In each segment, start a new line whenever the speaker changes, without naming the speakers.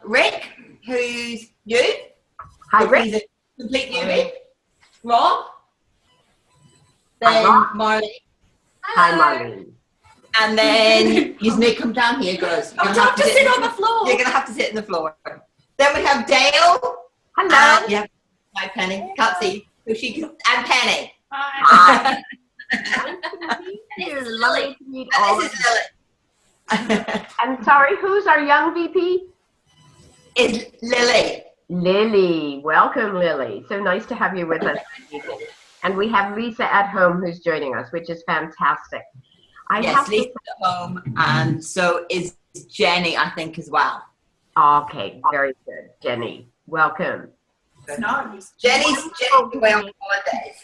Rick, who's you.
Hi, Rick.
He's a complete newbie. Rob.
Hi,
Then
Rob.
Marlene.
Hi, Marlene.
And then you need to come down here, girls.
I'm going to sit on the floor.
You're going to have to sit on the floor. Then we have Dale.
Hello.
Yeah. Hi, Penny. Can't see who she and Penny.
Hi.
This is
Lovely to meet all
This
of
is
you.
Lily.
And sorry, who's our young VP?
Is Lily.
Lily. Welcome, Lily. So nice to have you with us this evening. And we have Lisa at home who's joining us, which is fantastic.
Yes, Lisa's at home, and so is Jenny, I think, as well.
Okay, very good. Jenny, welcome.
Jenny's away on holidays.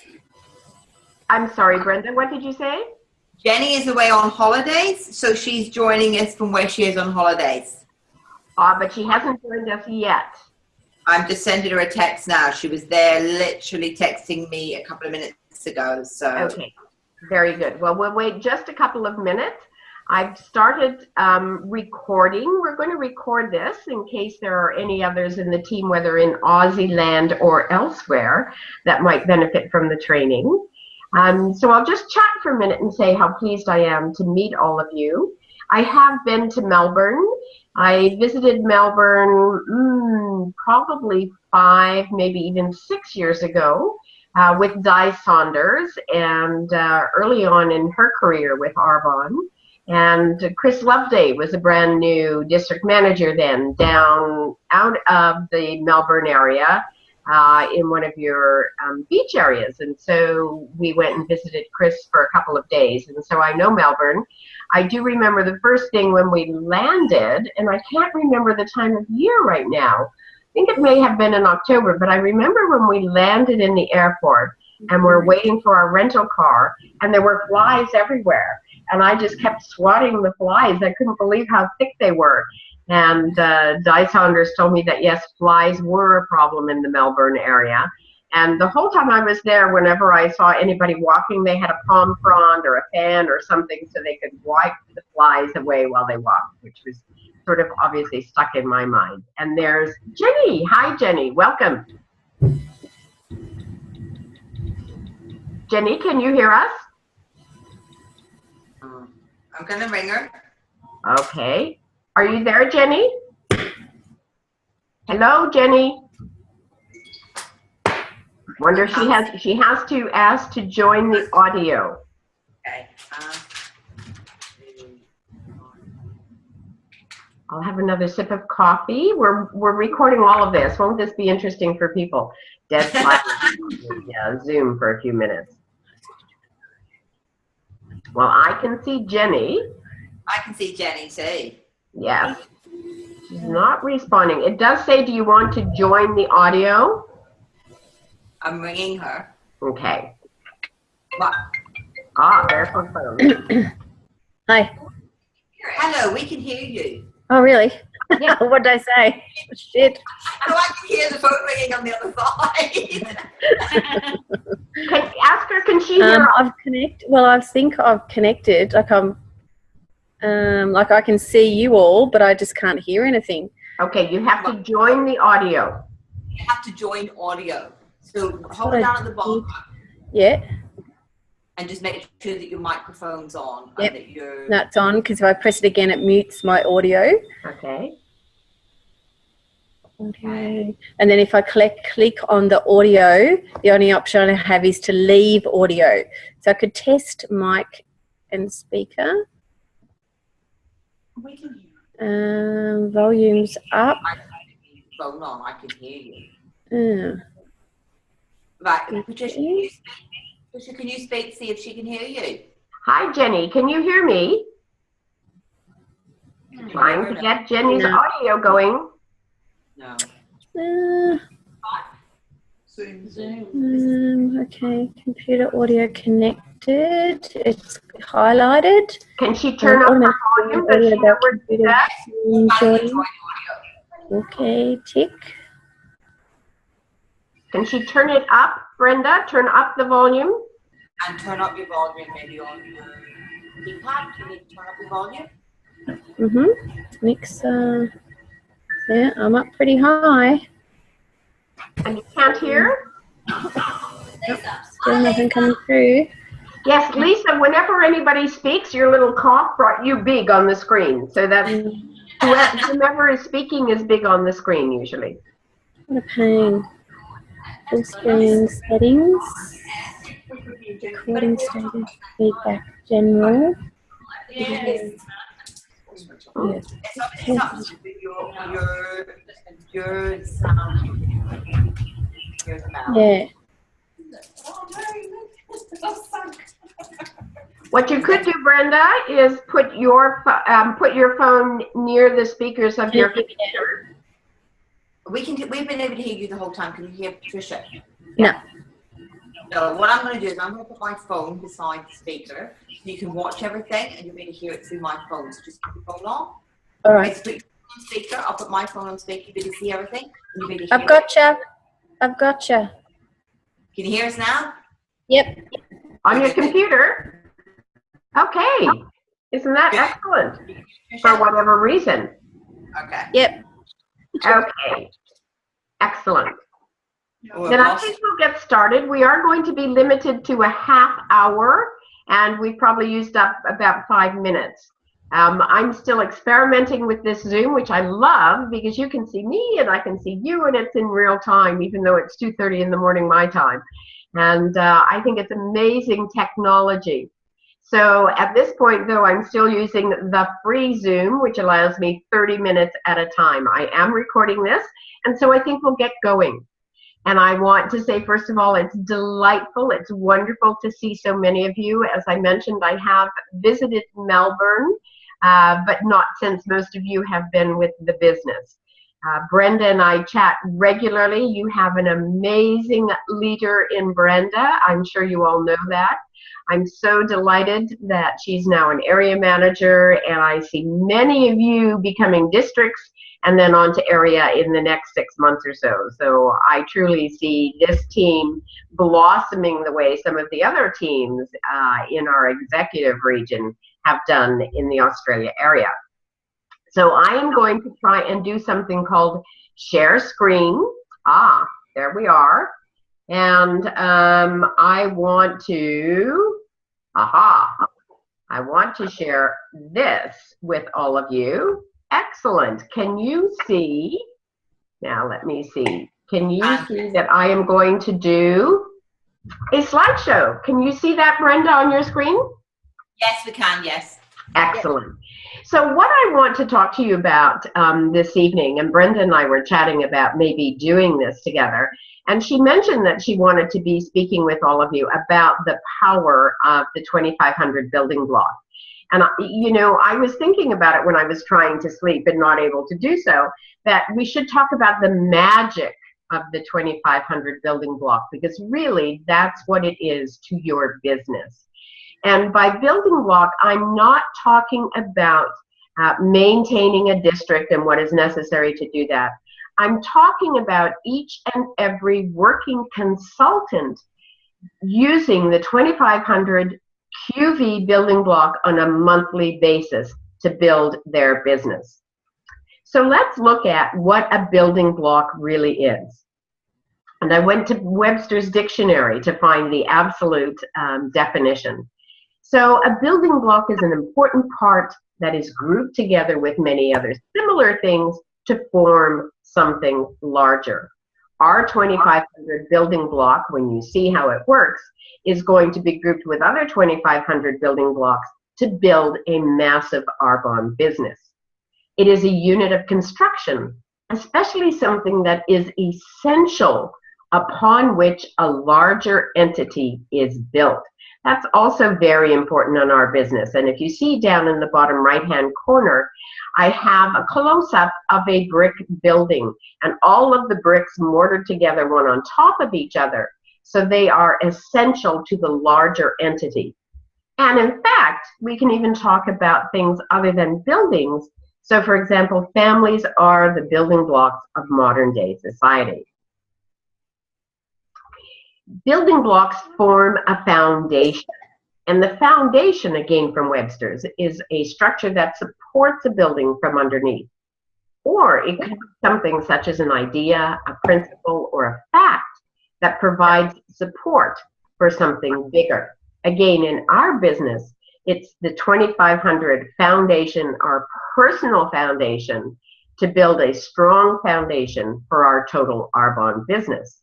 I'm sorry, Brenda, what did you say?
Jenny is away on holidays, so she's joining us from where she is on holidays.
But she hasn't joined us yet.
I'm just sending her a text now. She was there literally texting me a couple of minutes ago. So
okay, very good. Well, we'll wait just a couple of minutes. I've started recording. We're going to record this in case there are any others in the team, whether in Aussie land or elsewhere, that might benefit from the training. So I'll just chat for a minute and say how pleased I am to meet all of you. I have been to Melbourne. I visited Melbourne probably 5, maybe even 6 years ago with Di Saunders and early on in her career with Arbonne. And Chris Loveday was a brand new district manager then down out of the Melbourne area in one of your beach areas. And so we went and visited Chris for a couple of days. And so I know Melbourne. I do remember the first thing when we landed, and I can't remember the time of year right now. I think it may have been in October, but I remember when we landed in the airport and we're waiting for our rental car and there were flies everywhere. And I just kept swatting the flies. I couldn't believe how thick they were. And Di Saunders told me that, yes, flies were a problem in the Melbourne area. And the whole time I was there, whenever I saw anybody walking, they had a palm frond or a fan or something so they could wipe the flies away while they walked, which was sort of obviously stuck in my mind. And there's Jenny. Hi, Jenny. Welcome. Jenny, can you hear us?
I'm going to ring her.
Okay. Are you there, Jenny? Hello, Jenny. Wonder if she has to ask to join the audio.
Okay.
I'll have another sip of coffee. We're recording all of this. Won't this be interesting for people? Dead silence. Yeah, Zoom for a few minutes. Well, I can see Jenny.
I can see Jenny too.
Yeah. She's not responding. It does say, do you want to join the audio?
I'm ringing her.
Okay.
What?
There's her phone.
Hi.
Hello, we can hear you.
Oh, really?
Yeah.
What did I say? Shit.
Oh, I can hear the phone ringing on the other side.
Ask her, can she hear us?
I've connected. Well, I think I've connected. Like like I can see you all, but I just can't hear anything.
Okay, you have to join the audio.
You have to join audio. So hold it down at the bottom.
Yeah.
And just make sure that your microphone's on.
Yep.
And that you're...
That's on, because if I press it again, it mutes my audio.
Okay.
Okay. And then if I click on the audio, the only option I have is to leave audio. So I could test mic and speaker.
We can hear.
Volume's up.
I can hear your phone on. I can hear you.
Mm.
Right. Patricia, can you speak, see if she can hear you?
Hi, Jenny. Can you hear me? Trying to get Jenny's audio going.
No.
Okay, computer audio connected. It's highlighted.
Can she turn up her volume? Does she know where to do that?
Okay, tick.
Can she turn it up, Brenda? Turn up the volume?
And turn up your volume maybe on your keypad. Can you turn up your volume?
Mixer. Yeah, I'm up pretty high.
And you can't hear?
Still nothing coming through.
Yes, Lisa, whenever anybody speaks, your little cough brought you big on the screen. So that whoever is speaking is big on the screen usually.
What a pain. Full screen settings. Recording status. Feedback general. Yes.
It's up to your sound.
Yeah.
What you could do, Brenda, is put your phone near the speakers of your computer.
We've been able to hear you the whole time. Can you hear Patricia?
No.
So what I'm going to do is I'm going to put my phone beside the speaker so you can watch everything and you'll be able to hear it through my phone. So just put your phone on.
All right.
Put your phone on speaker. I'll put my phone on speaker. You'll be able to see everything. And you'll be able to hear
I've gotcha. I've gotcha.
Can you hear us now?
Yep.
On your computer? Okay. Isn't that excellent? For whatever reason.
Okay.
Yep.
Okay. Excellent.
Well,
Then I think we'll get started. We are going to be limited to a half hour, and we've probably used up about 5 minutes. I'm still experimenting with this Zoom, which I love because you can see me and I can see you, and it's in real time, even though it's 2:30 in the morning my time. And I think it's amazing technology. So at this point, though, I'm still using the free Zoom, which allows me 30 minutes at a time. I am recording this, and so I think we'll get going. And I want to say, first of all, it's delightful. It's wonderful to see so many of you. As I mentioned, I have visited Melbourne, but not since most of you have been with the business. Brenda and I chat regularly. You have an amazing leader in Brenda. I'm sure you all know that. I'm so delighted that she's now an area manager, and I see many of you becoming districts and then on to area in the next 6 months or so. So I truly see this team blossoming the way some of the other teams in our executive region have done in the Australia area. So I am going to try and do something called share screen. There we are. And I want to, I want to share this with all of you. Excellent. Can you see? Now let me see. Can you see that I am going to do a slideshow? Can you see that, Brenda, on your screen?
Yes, we can. Yes.
Excellent. So what I want to talk to you about this evening, and Brenda and I were chatting about maybe doing this together, and she mentioned that she wanted to be speaking with all of you about the power of the 2500 building block. And, you know, I was thinking about it when I was trying to sleep and not able to do so, that we should talk about the magic of the 2500 building block, because really that's what it is to your business. And by building block, I'm not talking about maintaining a district and what is necessary to do that. I'm talking about each and every working consultant using the 2500 QV building block on a monthly basis to build their business. So let's look at what a building block really is. And I went to Webster's dictionary to find the absolute definition. So a building block is an important part that is grouped together with many other similar things to form something larger. Our 2500 building block, when you see how it works, is going to be grouped with other 2500 building blocks to build a massive Arbonne business. It is a unit of construction, especially something that is essential upon which a larger entity is built. That's also very important on our business. And if you see down in the bottom right-hand corner, I have a close-up of a brick building, and all of the bricks mortared together one on top of each other. So they are essential to the larger entity. And in fact, we can even talk about things other than buildings. So for example, families are the building blocks of modern day society. Building blocks form a foundation. And the foundation, again from Webster's, is a structure that supports a building from underneath. Or it could be something such as an idea, a principle, or a fact that provides support for something bigger. Again, in our business, it's the 2500 foundation, our personal foundation, to build a strong foundation for our total Arbonne business.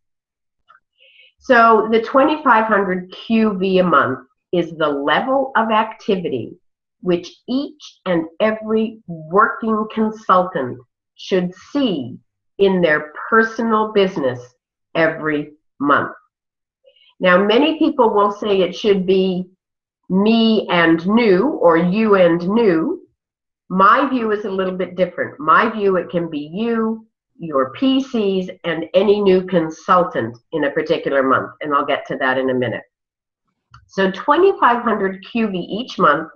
So the 2500 QV a month is the level of activity which each and every working consultant should see in their personal business every month. Now, many people will say it should be me and new, or you and new. My view is a little bit different. My view, it can be you, your PCs, and any new consultant in a particular month, and I'll get to that in a minute. So 2500 QV each month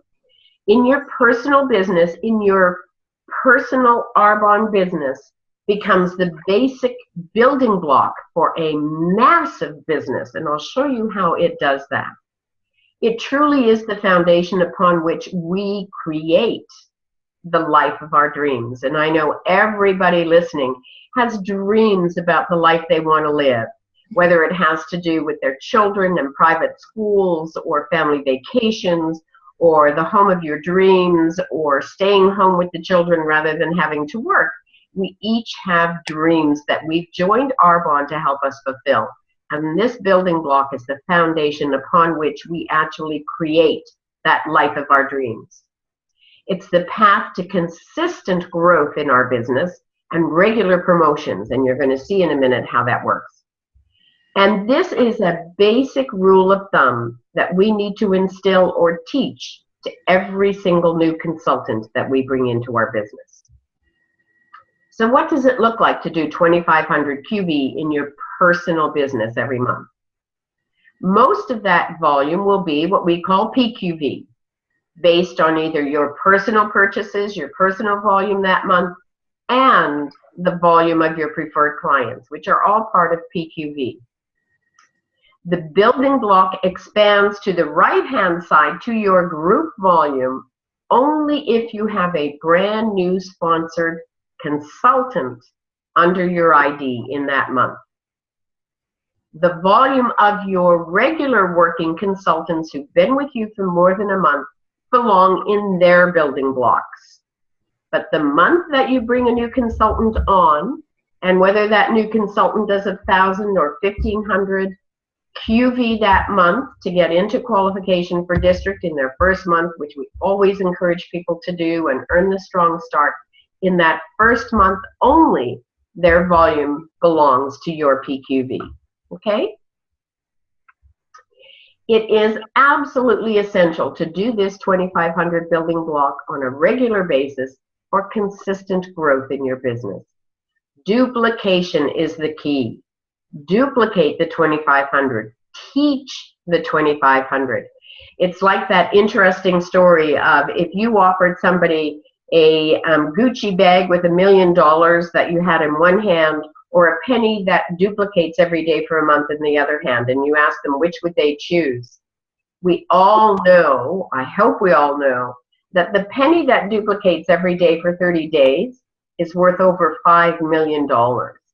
in your personal business, in your personal Arbonne business, becomes the basic building block for a massive business, and I'll show you how it does that. It truly is the foundation upon which we create the life of our dreams. And I know everybody listening has dreams about the life they want to live, whether it has to do with their children and private schools, or family vacations, or the home of your dreams, or staying home with the children rather than having to work. We each have dreams that we've joined Arbonne to help us fulfill. And this building block is the foundation upon which we actually create that life of our dreams. It's the path to consistent growth in our business and regular promotions, and you're going to see in a minute how that works. And this is a basic rule of thumb that we need to instill or teach to every single new consultant that we bring into our business. So what does it look like to do 2500 QV in your personal business every month? Most of that volume will be what we call PQV, based on either your personal purchases, your personal volume that month, and the volume of your preferred clients, which are all part of PQV. The building block expands to the right-hand side to your group volume only if you have a brand new sponsored consultant under your ID in that month. The volume of your regular working consultants who've been with you for more than a month belong in their building blocks. But the month that you bring a new consultant on, and whether that new consultant does 1,000 or 1,500 QV that month to get into qualification for district in their first month, which we always encourage people to do, and earn the strong start, in that first month only, their volume belongs to your PQV. Okay? It is absolutely essential to do this 2500 building block on a regular basis for consistent growth in your business. Duplication is the key. Duplicate the 2500. Teach the 2500. It's like that interesting story of if you offered somebody a Gucci bag with $1 million that you had in one hand, or a penny that duplicates every day for a month in the other hand, and you ask them which would they choose. We all know, I hope we all know, that the penny that duplicates every day for 30 days is worth over $5 million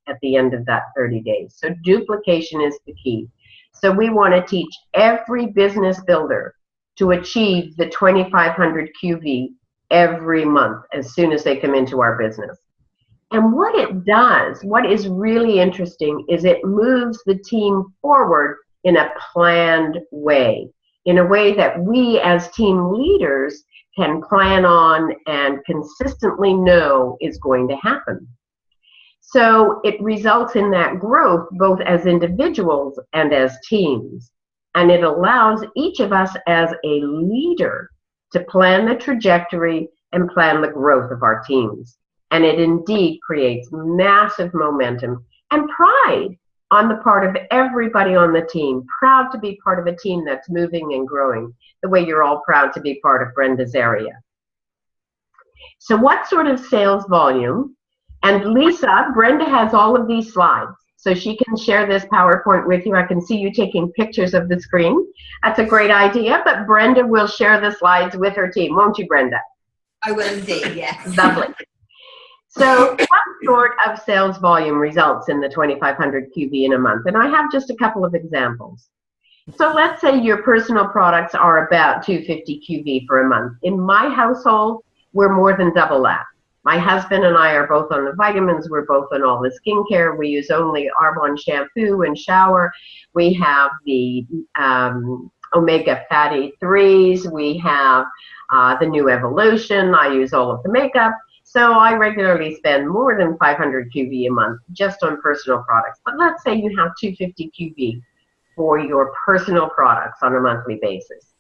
at the end of that 30 days. So duplication is the key. So we want to teach every business builder to achieve the 2500 QV every month as soon as they come into our business. And what it does, what is really interesting, is it moves the team forward in a planned way, in a way that we as team leaders can plan on and consistently know is going to happen. So it results in that growth both as individuals and as teams. And it allows each of us as a leader to plan the trajectory and plan the growth of our teams. And it indeed creates massive momentum and pride on the part of everybody on the team, proud to be part of a team that's moving and growing, the way you're all proud to be part of Brenda's area. So what sort of sales volume? And Lisa, Brenda has all of these slides, so she can share this PowerPoint with you. I can see you taking pictures of the screen. That's a great idea, but Brenda will share the slides with her team, won't you, Brenda?
I will indeed, yes.
Lovely. So what sort of sales volume results in the 2,500 QV in a month? And I have just a couple of examples. So let's say your personal products are about 250 QV for a month. In my household, we're more than double that. My husband and I are both on the vitamins. We're both on all the skincare. We use only Arbonne shampoo and shower. We have the omega fatty 3s. We have the new Evolution. I use all of the makeup. So I regularly spend more than 500 QV a month just on personal products. But let's say you have 250 QV for your personal products on a monthly basis.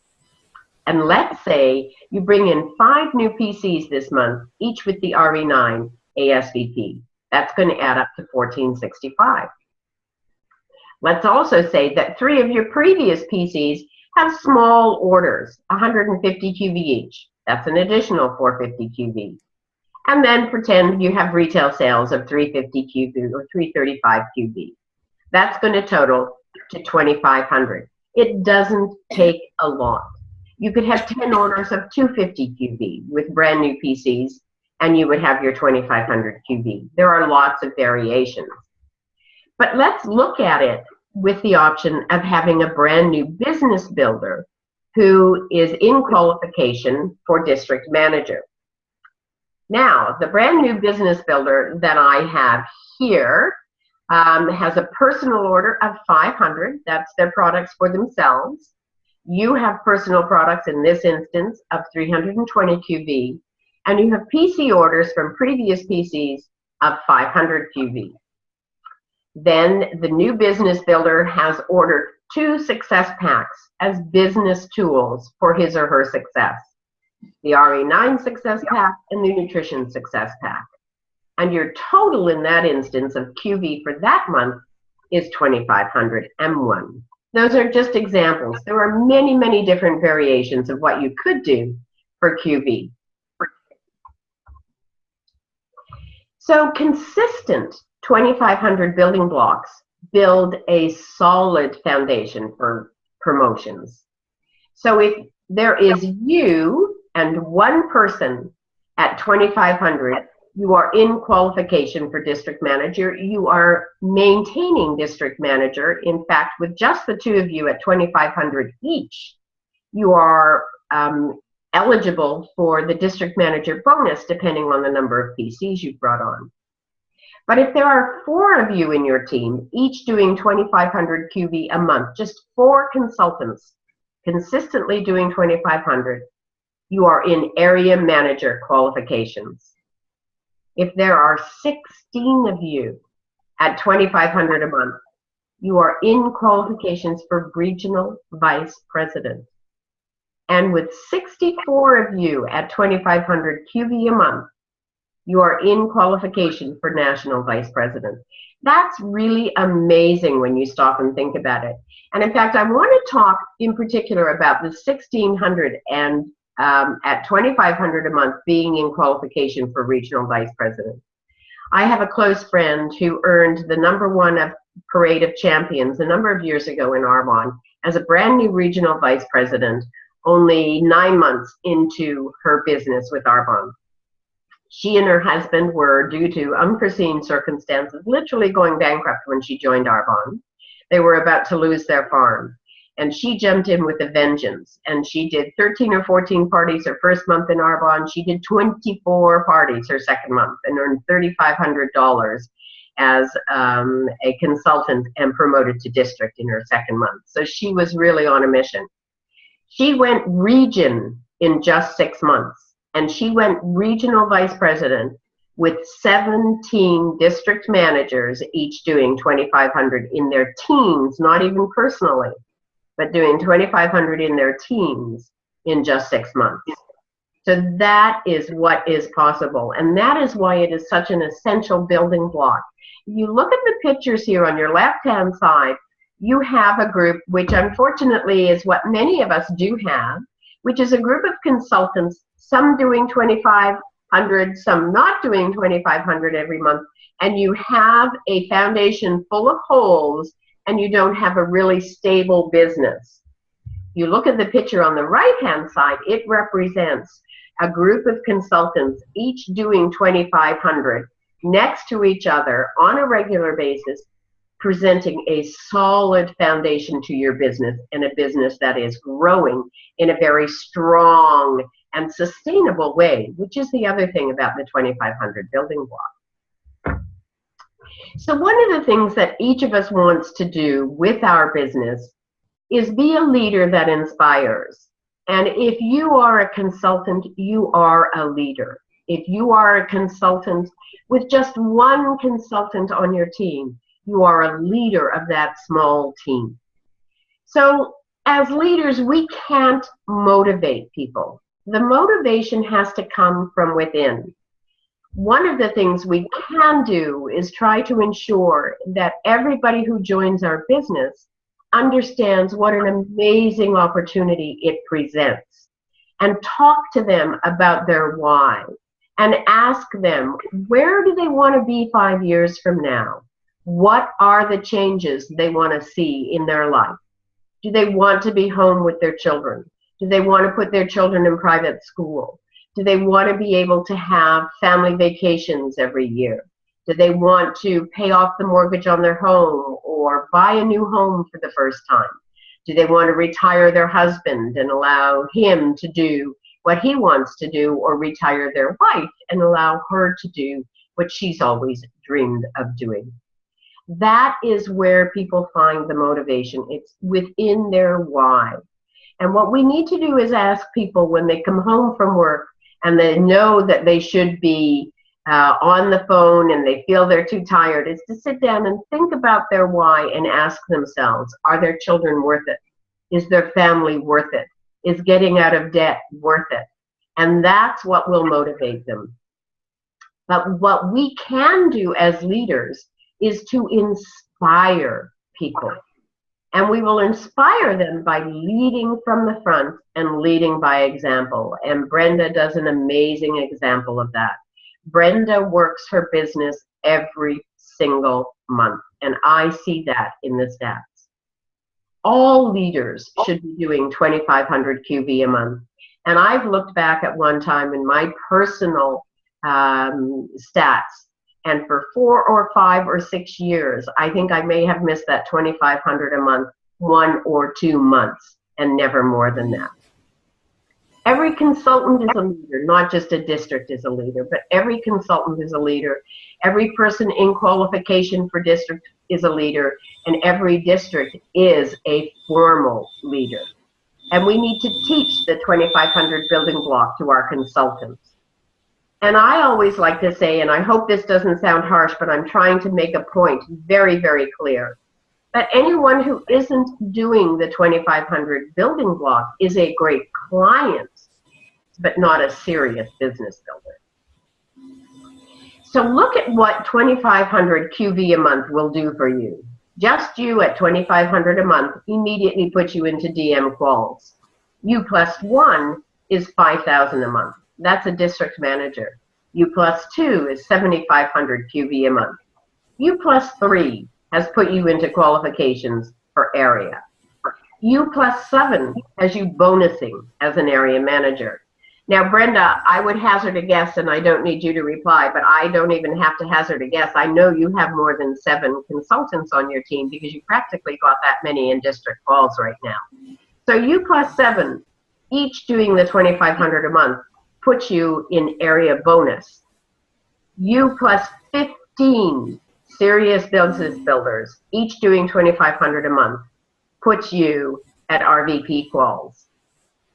And let's say you bring in 5 new PCs this month, each with the RE9 ASVP. That's going to add up to 1465. Let's also say that 3 of your previous PCs have small orders, 150 QV each. That's an additional 450 QV. And then pretend you have retail sales of 350 QV or 335 QV. That's going to total to 2,500. It doesn't take a lot. You could have 10 orders of 250 QV with brand new PCs, and you would have your 2,500 QV. There are lots of variations. But let's look at it with the option of having a brand new business builder who is in qualification for district manager. Now, the brand new business builder that I have here has a personal order of 500. That's their products for themselves. You have personal products in this instance of 320 QV, and you have PC orders from previous PCs of 500 QV. Then the new business builder has ordered 2 success packs as business tools for his or her success. The RE9 success pack and the nutrition success pack. And your total in that instance of QV for that month is 2,500 M1. Those are just examples. There are many, many different variations of what you could do for QV. So consistent 2,500 building blocks build a solid foundation for promotions. So if there is you and 1 person at 2,500, you are in qualification for district manager. You are maintaining district manager. In fact, with just the 2 of you at 2,500 each, you are eligible for the district manager bonus depending on the number of PCs you've brought on. But if there are 4 of you in your team, each doing 2,500 QV a month, just 4 consultants consistently doing 2,500, you are in area manager qualifications. If there are 16 of you at 2,500 a month, you are in qualifications for regional vice president. And with 64 of you at 2,500 QV a month, you are in qualification for national vice president. That's really amazing when you stop and think about it. And in fact, I want to talk in particular about the 1,600 and at 2,500 a month being in qualification for regional vice president. I have a close friend who earned the #1 of Parade of Champions a number of years ago in Arbonne as a brand new regional vice president, only 9 months into her business with Arbonne. She and her husband were, due to unforeseen circumstances, literally going bankrupt when she joined Arbonne. They were about to lose their farm. And she jumped in with a vengeance. And she did 13 or 14 parties her first month in Arbonne. She did 24 parties her second month and earned $3,500 as a consultant and promoted to district in her second month. So she was really on a mission. She went region in just 6 months. And she went regional vice president with 17 district managers, each doing 2,500 in their teams, not even personally, but doing 2,500 in their teams in just 6 months. So that is what is possible. And that is why it is such an essential building block. If you look at the pictures here on your left-hand side, you have a group, which unfortunately is what many of us do have, which is a group of consultants, some doing 2,500, some not doing 2,500 every month, and you have a foundation full of holes and you don't have a really stable business. You look at the picture on the right-hand side, it represents a group of consultants, each doing 2,500 next to each other on a regular basis, presenting a solid foundation to your business, and a business that is growing in a very strong and sustainable way, which is the other thing about the 2,500 building block. So one of the things that each of us wants to do with our business is be a leader that inspires. And if you are a consultant, you are a leader. If you are a consultant with just one consultant on your team, you are a leader of that small team. So as leaders, we can't motivate people. The motivation has to come from within. One of the things we can do is try to ensure that everybody who joins our business understands what an amazing opportunity it presents, and talk to them about their why, and ask them, where do they want to be 5 years from now? What are the changes they want to see in their life? Do they want to be home with their children? Do they want to put their children in private school? Do they want to be able to have family vacations every year? Do they want to pay off the mortgage on their home or buy a new home for the first time? Do they want to retire their husband and allow him to do what he wants to do, or retire their wife and allow her to do what she's always dreamed of doing? That is where people find the motivation. It's within their why. And what we need to do is ask people when they come home from work and they know that they should be on the phone and they feel they're too tired, is to sit down and think about their why and ask themselves, are their children worth it? Is their family worth it? Is getting out of debt worth it? And that's what will motivate them. But what we can do as leaders is to inspire people. And we will inspire them by leading from the front and leading by example. And Brenda does an amazing example of that. Brenda works her business every single month, and I see that in the stats. All leaders should be doing 2,500 QV a month. And I've looked back at one time in my personal stats, and for 4 or 5 or 6 years, I think I may have missed that 2,500 a month 1 or 2 months, and never more than that. Every consultant is a leader, not just a district is a leader, but every consultant is a leader. Every person in qualification for district is a leader, and every district is a formal leader. And we need to teach the 2,500 building block to our consultants. And I always like to say, and I hope this doesn't sound harsh, but I'm trying to make a point very, very clear, that anyone who isn't doing the 2,500 building block is a great client, but not a serious business builder. So look at what 2,500 QV a month will do for you. Just you at 2,500 a month immediately puts you into DM quals. U plus 1 is 5,000 a month. That's a district manager. U plus 2 is 7,500 QV a month. U plus 3 has put you into qualifications for area. U plus 7 has you bonusing as an area manager. Now, Brenda, I would hazard a guess, and I don't need you to reply, but I don't even have to hazard a guess. I know you have more than 7 consultants on your team because you practically got that many in district calls right now. So U plus 7, each doing the 2,500 a month, puts you in area bonus. U plus 15 serious business builders, each doing 2,500 a month, puts you at RVP quals.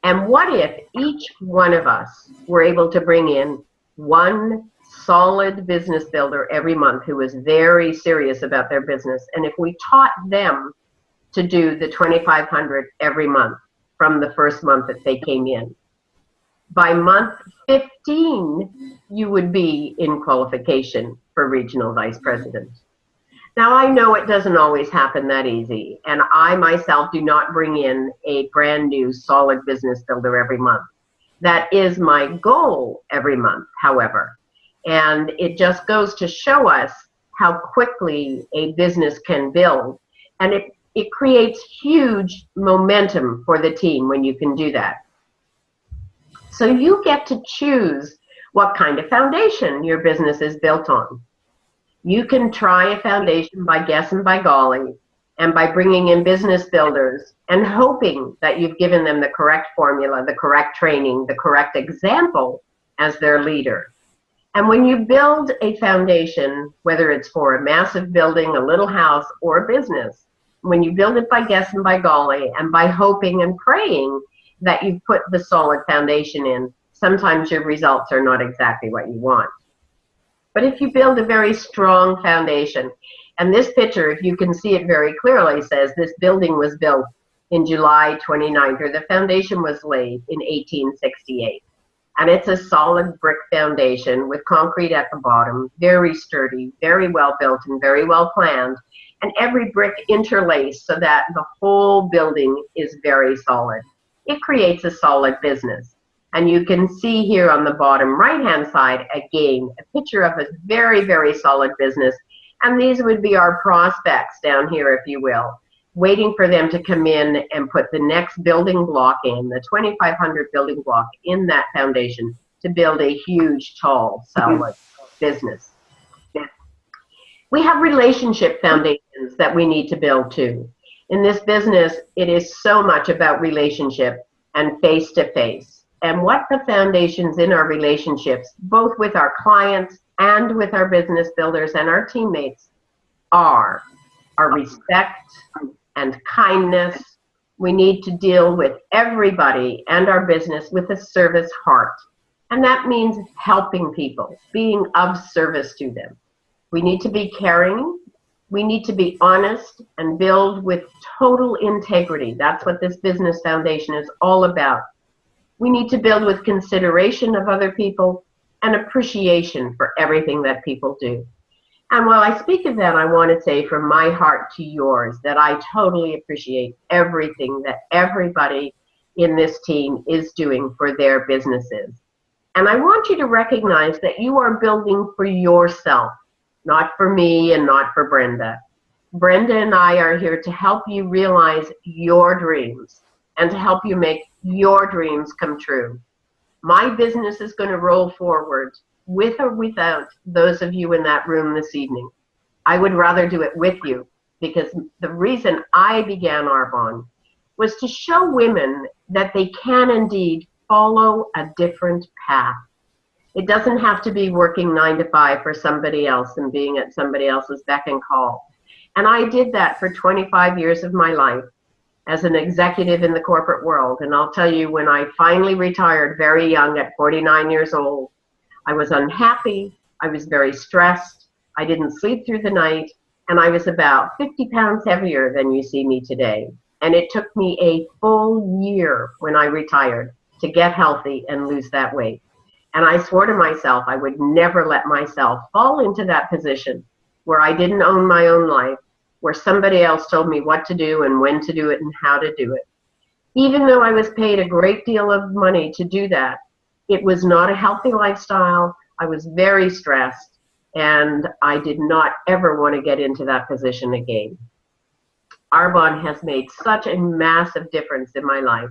And what if each one of us were able to bring in one solid business builder every month who was very serious about their business, and if we taught them to do the 2,500 every month from the first month that they came in? By month 15, you would be in qualification for regional vice president. Now, I know it doesn't always happen that easy, and I myself do not bring in a brand new solid business builder every month. That is my goal every month, however, and it just goes to show us how quickly a business can build, and it creates huge momentum for the team when you can do that. So you get to choose what kind of foundation your business is built on. You can try a foundation by guess and by golly, and by bringing in business builders and hoping that you've given them the correct formula, the correct training, the correct example as their leader. And when you build a foundation, whether it's for a massive building, a little house, or a business, when you build it by guess and by golly and by hoping and praying that you've put the solid foundation in, sometimes your results are not exactly what you want. But if you build a very strong foundation, and this picture, if you can see it very clearly, says this building was built in July 29th, or the foundation was laid in 1868. And it's a solid brick foundation with concrete at the bottom, very sturdy, very well built, and very well planned. And every brick interlaced so that the whole building is very solid. It creates a solid business. And you can see here on the bottom right-hand side, again, a picture of a very, very solid business. And these would be our prospects down here, if you will, waiting for them to come in and put the next building block in, the 2,500 building block in that foundation to build a huge, tall, solid business. We have relationship foundations that we need to build too. In this business, it is so much about relationship and face-to-face. And what the foundations in our relationships, both with our clients and with our business builders and our teammates, are respect and kindness. We need to deal with everybody and our business with a service heart. And that means helping people, being of service to them. We need to be caring. We need to be honest and build with total integrity. That's what this business foundation is all about. We need to build with consideration of other people and appreciation for everything that people do. And while I speak of that, I want to say from my heart to yours that I totally appreciate everything that everybody in this team is doing for their businesses. And I want you to recognize that you are building for yourself, not for me and not for Brenda. Brenda and I are here to help you realize your dreams and to help you make your dreams come true. My business is going to roll forward with or without those of you in that room this evening. I would rather do it with you, because the reason I began Arbonne was to show women that they can indeed follow a different path. It doesn't have to be working 9 to 5 for somebody else and being at somebody else's beck and call. And I did that for 25 years of my life as an executive in the corporate world. And I'll tell you, when I finally retired very young at 49 years old, I was unhappy, I was very stressed, I didn't sleep through the night, and I was about 50 pounds heavier than you see me today. And it took me a full year when I retired to get healthy and lose that weight. And I swore to myself I would never let myself fall into that position where I didn't own my own life, where somebody else told me what to do and when to do it and how to do it. Even though I was paid a great deal of money to do that, it was not a healthy lifestyle. I was very stressed, and I did not ever want to get into that position again. Arbonne has made such a massive difference in my life,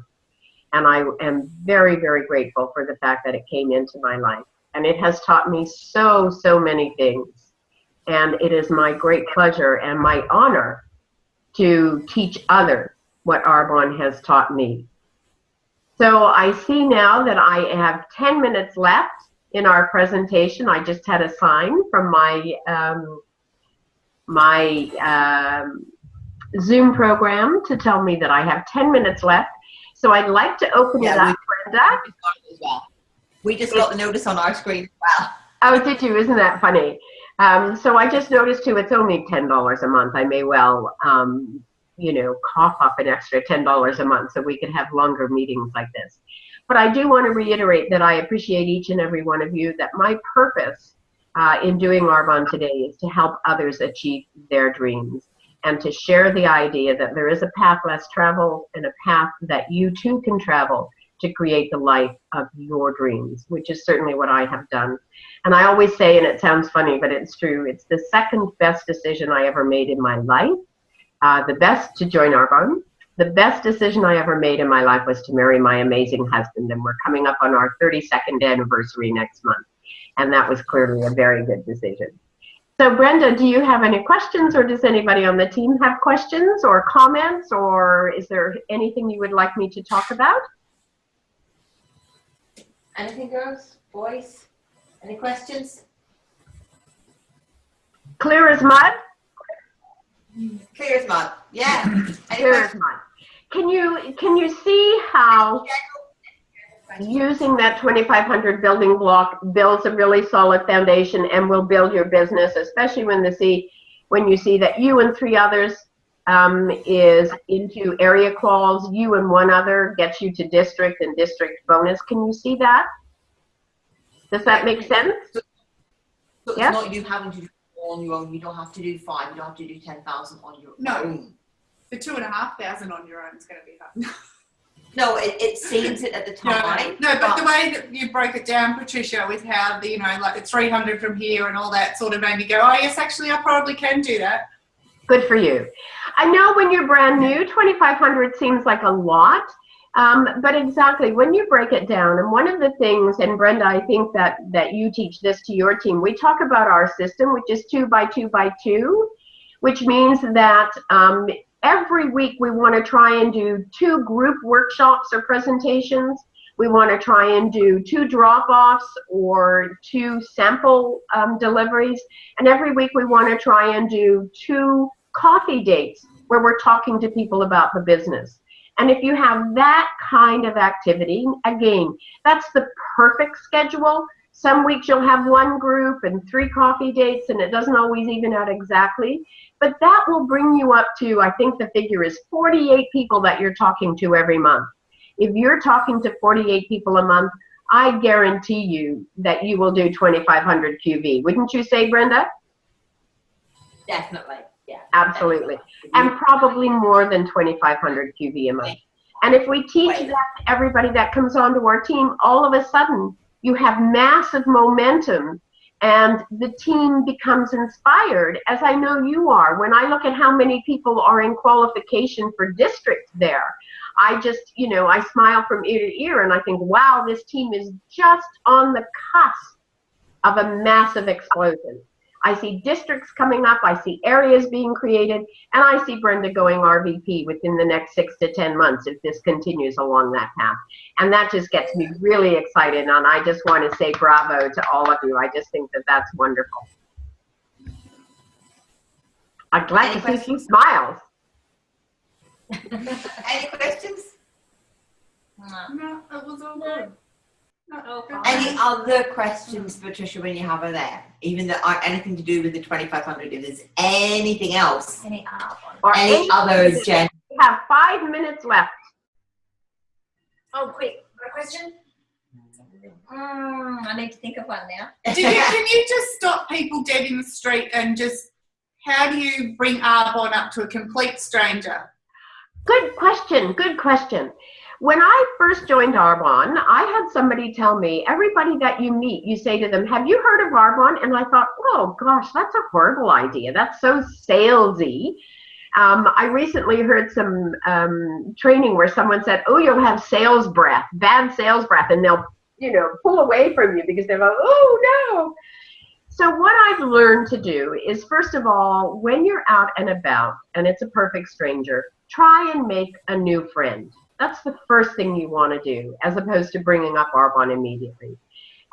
and I am very, very grateful for the fact that it came into my life. And it has taught me so, so many things. And it is my great pleasure and my honor to teach others what Arbonne has taught me. So I see now that I have 10 minutes left in our presentation. I just had a sign from my Zoom program to tell me that I have 10 minutes left. So I'd like to open it up, Brenda.
We just got the notice on our screen as well.
Oh, did you? Isn't that funny? So I just noticed too, it's only $10 a month. I may well, cough up an extra $10 a month so we could have longer meetings like this. But I do want to reiterate that I appreciate each and every one of you, that my purpose in doing Arbonne today is to help others achieve their dreams and to share the idea that there is a path less traveled and a path that you too can travel to create the life of your dreams, which is certainly what I have done. And I always say, and it sounds funny, but it's true, it's the second best decision I ever made in my life. The best to join Arbonne, The best decision I ever made in my life was to marry my amazing husband, and we're coming up on our 32nd anniversary next month. And that was clearly a very good decision. So Brenda, do you have any questions, or does anybody on the team have questions or comments, or is there anything you would like me to talk about?
Anything, girls? Boys? Any questions?
Clear as mud?
Clear as mud. Yeah.
Clear as mud. Can you see how using that 2,500 building block builds a really solid foundation and will build your business, especially when you see that you and 3 others is into area calls, you and 1 other gets you to district and district bonus. Can you see that? Does that make sense?
So it's not you having to do it on your own. You don't have to do 5. You don't have to do 10,000 on your own.
The 2,500 on your own is going to be hard.
No, it seems it at the time.
No, but the way that you broke it down, Patricia, with how the, like the 300 from here and all that sort of made me go, oh yes, actually I probably can do that.
Good for you. I know when you're brand new, 2,500 seems like a lot, but exactly when you break it down, and one of the things, and Brenda, I think that you teach this to your team, we talk about our system, which is 2 by 2 by 2, which means that every week we want to try and do 2 group workshops or presentations. We want to try and do 2 drop-offs or 2 sample deliveries. And every week we want to try and do 2 coffee dates where we're talking to people about the business. And if you have that kind of activity, again, that's the perfect schedule. Some weeks you'll have 1 group and 3 coffee dates, and it doesn't always even out exactly. But that will bring you up to, I think the figure is 48 people that you're talking to every month. If you're talking to 48 people a month, I guarantee you that you will do 2,500 QV. Wouldn't you say, Brenda?
Definitely, yeah.
Absolutely. And probably more than 2,500 QV a month. And if we teach that to everybody that comes onto our team, all of a sudden you have massive momentum and the team becomes inspired, as I know you are. When I look at how many people are in qualification for district there, I just, I smile from ear to ear and I think, wow, this team is just on the cusp of a massive explosion. I see districts coming up, I see areas being created, and I see Brenda going RVP within the next 6 to 10 months if this continues along that path. And that just gets me really excited, and I just want to say bravo to all of you. I just think that that's wonderful. I'm glad to see a few smiles.
Any questions?
No, it was all good.
Any other questions, Patricia, when you have her there? Even that aren't anything to do with the 2,500, if there's anything else.
Any
other Jen?
We have 5 minutes left.
Oh, quick. Got a question? I need to think of one now. Can you just stop people dead in the street and just, how do you bring Arbonne up to a complete stranger?
Good question. Good question. When I first joined Arbonne, I had somebody tell me, everybody that you meet, you say to them, have you heard of Arbonne? And I thought, oh gosh, that's a horrible idea. That's so salesy. I recently heard some training where someone said, oh, you'll have sales breath, bad sales breath, and they'll, pull away from you because they're like, oh no. So what I've learned to do is, first of all, when you're out and about and it's a perfect stranger, try and make a new friend. That's the first thing you want to do, as opposed to bringing up Arbonne immediately.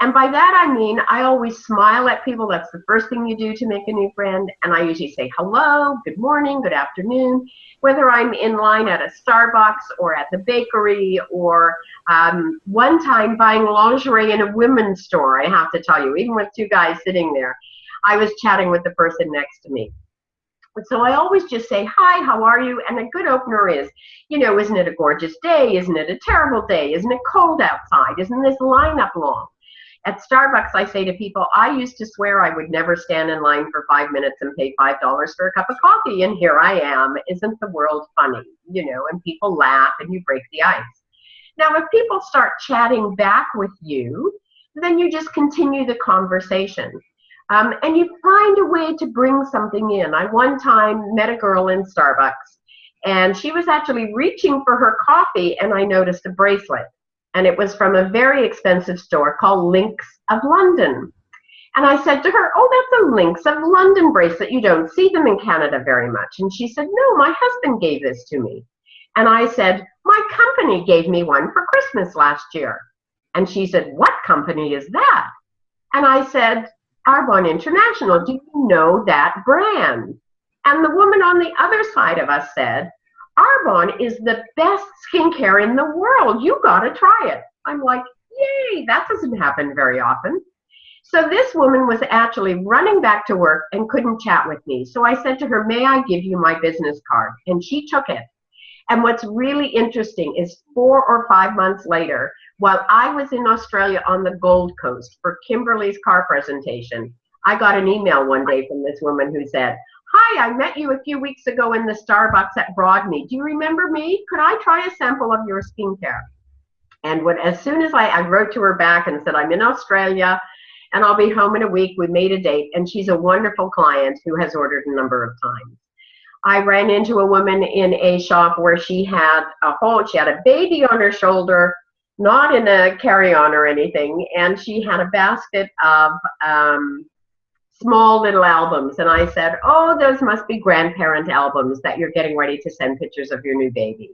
And by that I mean, I always smile at people. That's the first thing you do to make a new friend. And I usually say hello, good morning, good afternoon, whether I'm in line at a Starbucks or at the bakery or one time buying lingerie in a women's store, I have to tell you, even with 2 guys sitting there, I was chatting with the person next to me. So I always just say, hi, how are you? And a good opener is, isn't it a gorgeous day? Isn't it a terrible day? Isn't it cold outside? Isn't this lineup long? At Starbucks, I say to people, I used to swear I would never stand in line for 5 minutes and pay $5 for a cup of coffee. And here I am. Isn't the world funny? And people laugh and you break the ice. Now, if people start chatting back with you, then you just continue the conversation. And you find a way to bring something in. I one time met a girl in Starbucks, And she was actually reaching for her coffee, and I noticed a bracelet. And it was from a very expensive store called Links of London. And I said to her, oh, that's a Links of London bracelet. You don't see them in Canada very much. And she said, no, my husband gave this to me. And I said, my company gave me one for Christmas last year. And she said, what company is that? And I said, Arbonne International. Do you know that brand? And the woman on the other side of us said, Arbonne is the best skincare in the world. You got to try it. I'm like, yay, that doesn't happen very often. So this woman was actually running back to work and couldn't chat with me. So I said to her, may I give you my business card? And she took it. And what's really interesting is 4 or 5 months later, while I was in Australia on the Gold Coast for Kimberly's car presentation, I got an email one day from this woman who said, hi, I met you a few weeks ago in the Starbucks at Broadmead. Do you remember me? Could I try a sample of your skincare? And as soon as I wrote to her back and said, I'm in Australia and I'll be home in a week, we made a date, and she's a wonderful client who has ordered a number of times. I ran into a woman in a shop where she had a baby on her shoulder, not in a carry-on or anything, and she had a basket of small little albums. And I said, oh, those must be grandparent albums that you're getting ready to send pictures of your new baby.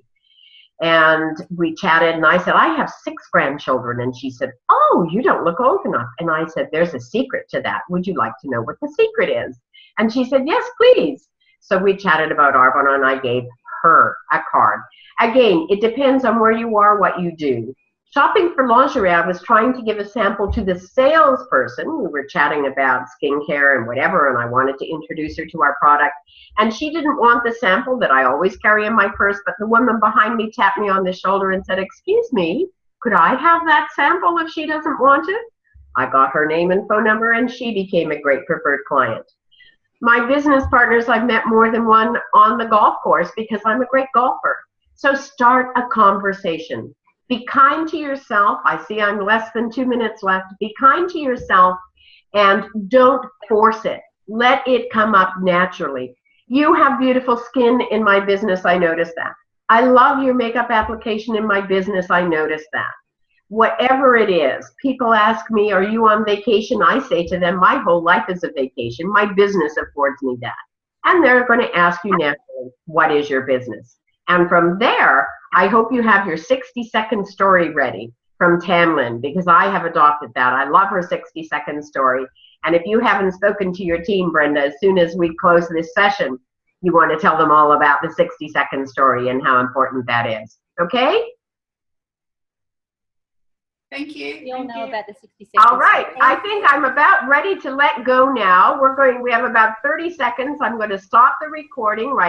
And we chatted, and I said, I have 6 grandchildren. And she said, oh, you don't look old enough. And I said, there's a secret to that. Would you like to know what the secret is? And she said, yes, please. So we chatted about Arbonne, and I gave her a card. Again, it depends on where you are, what you do. Shopping for lingerie, I was trying to give a sample to the salesperson. We were chatting about skincare and whatever, and I wanted to introduce her to our product. And she didn't want the sample that I always carry in my purse, but the woman behind me tapped me on the shoulder and said, excuse me, could I have that sample if she doesn't want it? I got her name and phone number, and she became a great preferred client. My business partners, I've met more than one on the golf course because I'm a great golfer. So start a conversation. Be kind to yourself. I see I'm less than 2 minutes left. Be kind to yourself and don't force it. Let it come up naturally. You have beautiful skin in my business. I noticed that. I love your makeup application in my business. I noticed that. Whatever it is, people ask me, are you on vacation? I say to them, my whole life is a vacation. My business affords me that. And they're going to ask you naturally, what is your business? And from there, I hope you have your 60-second story ready from Tamlin, because I have adopted that. I love her 60-second story. And if you haven't spoken to your team, Brenda, as soon as we close this session, you want to tell them all about the 60-second story and how important that is. Okay?
Thank you.
We all know about the 60 seconds.
All right. I think I'm about ready to let go now. We have about 30 seconds. I'm going to stop the recording right